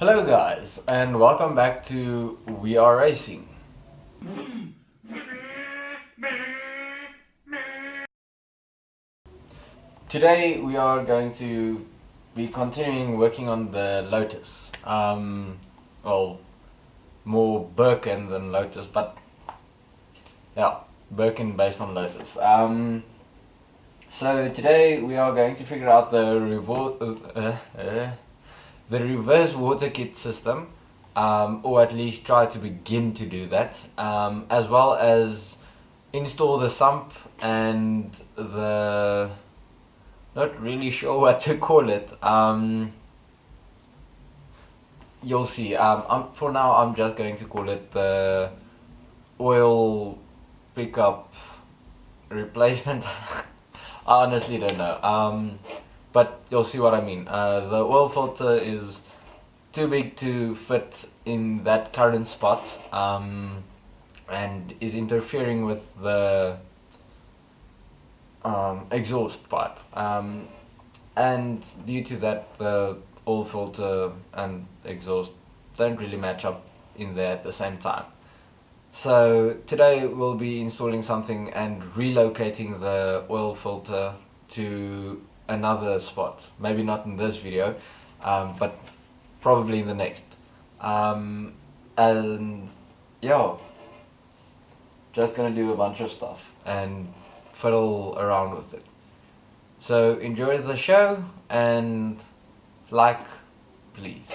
Hello guys, and welcome back to We Are Racing. Today we are going to be continuing working on the Lotus. Well, more Birkin than Lotus, but yeah, Birkin based on Lotus. So today we are going to figure out the reverse water kit system, or at least try to begin to do that, as well as install the sump and the, not really sure what to call it. You'll see. For now I'm just going to call it the oil pickup replacement. I honestly don't know. But you'll see what I mean. The oil filter is too big to fit in that current spot, and is interfering with the exhaust pipe. And due to that, the oil filter and exhaust don't really match up in there at the same time. So today we'll be installing something and relocating the oil filter to another spot. Maybe not in this video, but probably in the next. And yeah, just gonna do a bunch of stuff and fiddle around with it. So enjoy the show and like, please.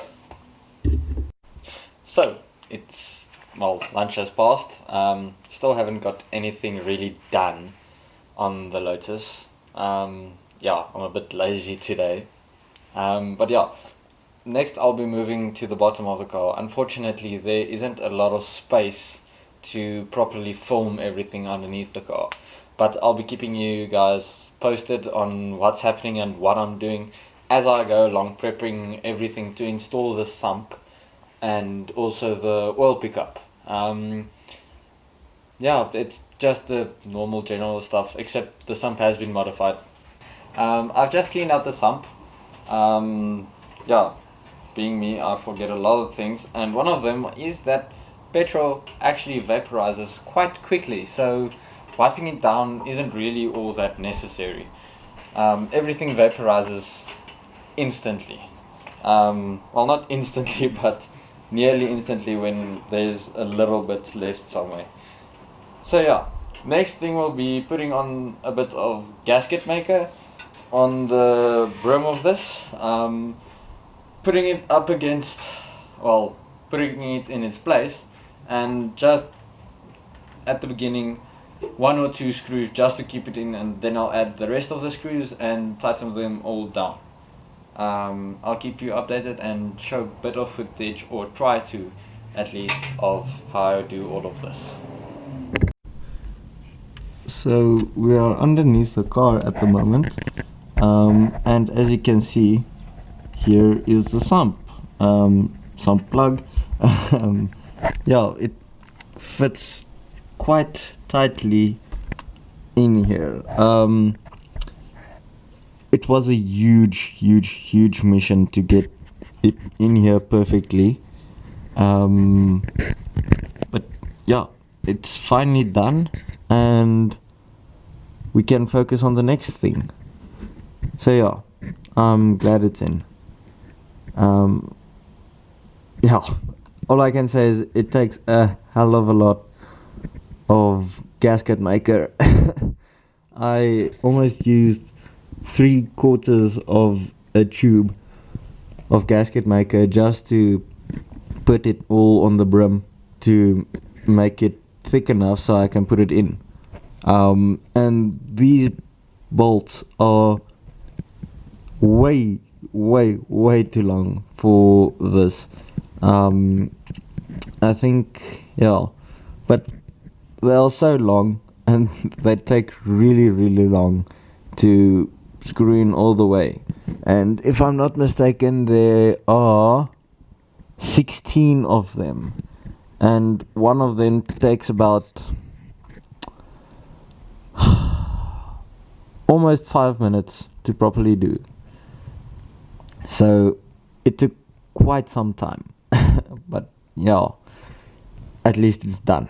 So it's, well, lunch has passed. Still haven't got anything really done on the Lotus. Yeah, I'm a bit lazy today. But yeah, next I'll be moving to the bottom of the car. Unfortunately, there isn't a lot of space to properly film everything underneath the car. But I'll be keeping you guys posted on what's happening and what I'm doing as I go along, prepping everything to install the sump and also the oil pickup. Yeah, it's just the normal general stuff, except the sump has been modified. I've just cleaned out the sump. Yeah, being me, I forget a lot of things, and one of them is that petrol actually vaporizes quite quickly, so wiping it down isn't really all that necessary. Everything vaporizes instantly. Well, not instantly, but nearly instantly when there's a little bit left somewhere. So yeah, next thing we'll be putting on a bit of gasket maker on the brim of this, putting it up against, well, putting it in its place, and just at the beginning 1 or 2 screws just to keep it in, and then I'll add the rest of the screws and tighten them all down. I'll keep you updated and show a bit of footage, or try to at least, of how I do all of this. So we are underneath the car at the moment, and as you can see, here is the sump plug. Yeah, it fits quite tightly in here. It was a huge mission to get it in here perfectly, but yeah, it's finally done and we can focus on the next thing. So yeah, I'm glad it's in. Yeah, all I can say is it takes a hell of a lot of gasket maker. I almost used 3/4 of a tube of gasket maker just to put it all on the brim to make it thick enough so I can put it in. And these bolts are way too long for this. I think, yeah, but they are so long and they take really long to screw in all the way. And if I'm not mistaken, there are 16 of them, and one of them takes about almost 5 minutes to properly do. So it took quite some time. But yeah, at least it's done.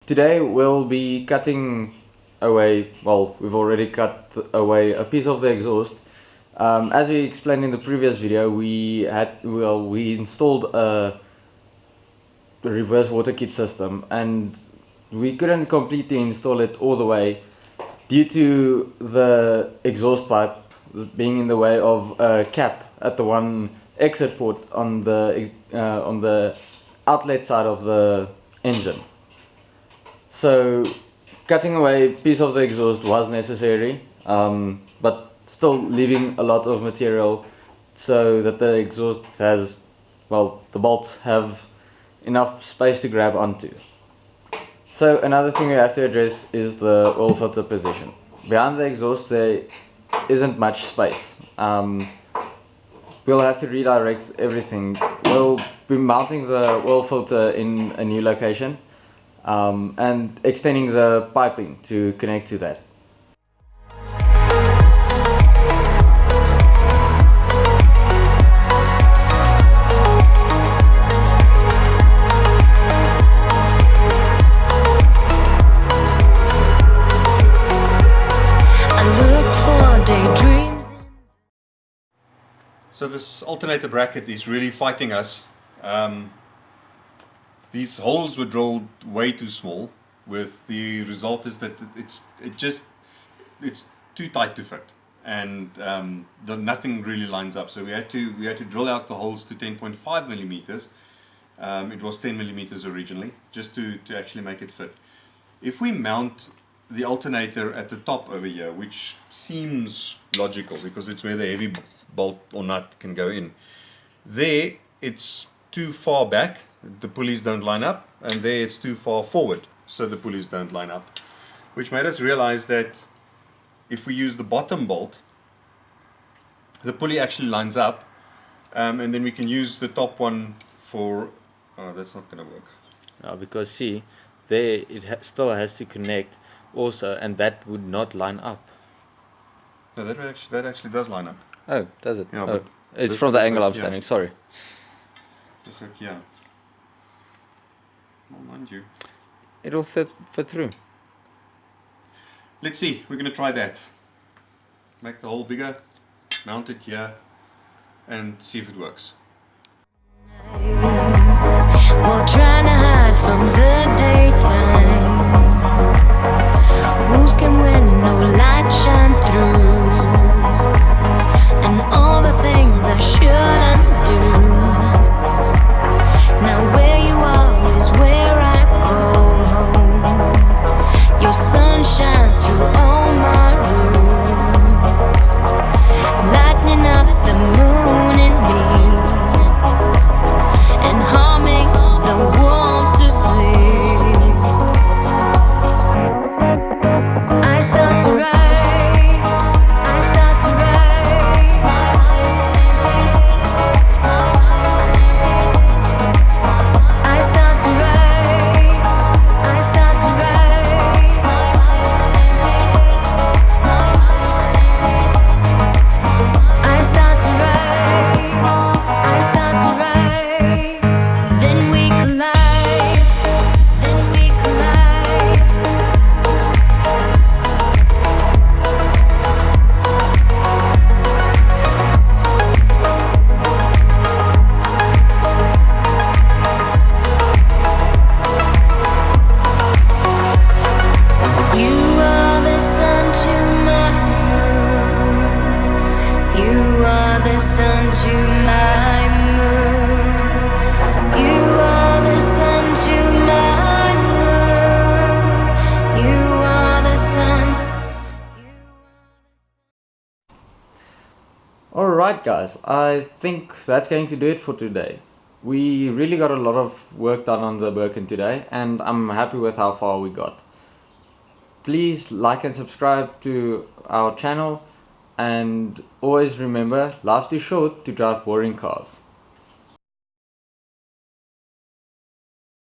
Today we'll be cutting away, well, we've already cut away a piece of the exhaust. As we explained in the previous video, we installed a reverse water kit system, and we couldn't completely install it all the way due to the exhaust pipe being in the way of a cap at the one exit port on the outlet side of the engine. So cutting away a piece of the exhaust was necessary, but still leaving a lot of material so that the exhaust has, well, the bolts have enough space to grab onto. So another thing we have to address is the oil filter position. Behind the exhaust there isn't much space. We'll have to redirect everything. We'll be mounting the oil filter in a new location, and extending the piping to connect to that. So this alternator bracket is really fighting us. These holes were drilled way too small, with the result is that it's too tight to fit, and nothing really lines up. So we had to drill out the holes to 10.5 millimeters. It was 10 millimeters originally, just to actually make it fit. If we mount the alternator at the top over here, which seems logical because it's where the heavy bolt or nut can go in, there it's too far back, the pulleys don't line up, and there it's too far forward, so the pulleys don't line up, which made us realize that if we use the bottom bolt, the pulley actually lines up, and then we can use the top one for, oh, that's not going to work. No, because see, there it still has to connect also, and that would not line up. No, that actually does line up. Oh, does it? Yeah, oh, it's from the angle I'm standing, sorry. Just like, yeah. Well, mind you. It'll fit through. Let's see, we're going to try that. Make the hole bigger, mount it here, and see if it works. While trying to hide from the daytime, who's can win, no light shine through, and all the things I shouldn't do. Now where you are is where I go home. Your sun shines through all my rooms, lightning Alright guys, I think that's going to do it for today. We really got a lot of work done on the Birkin today, and I'm happy with how far we got. Please like and subscribe to our channel, and always remember, life's too short to drive boring cars.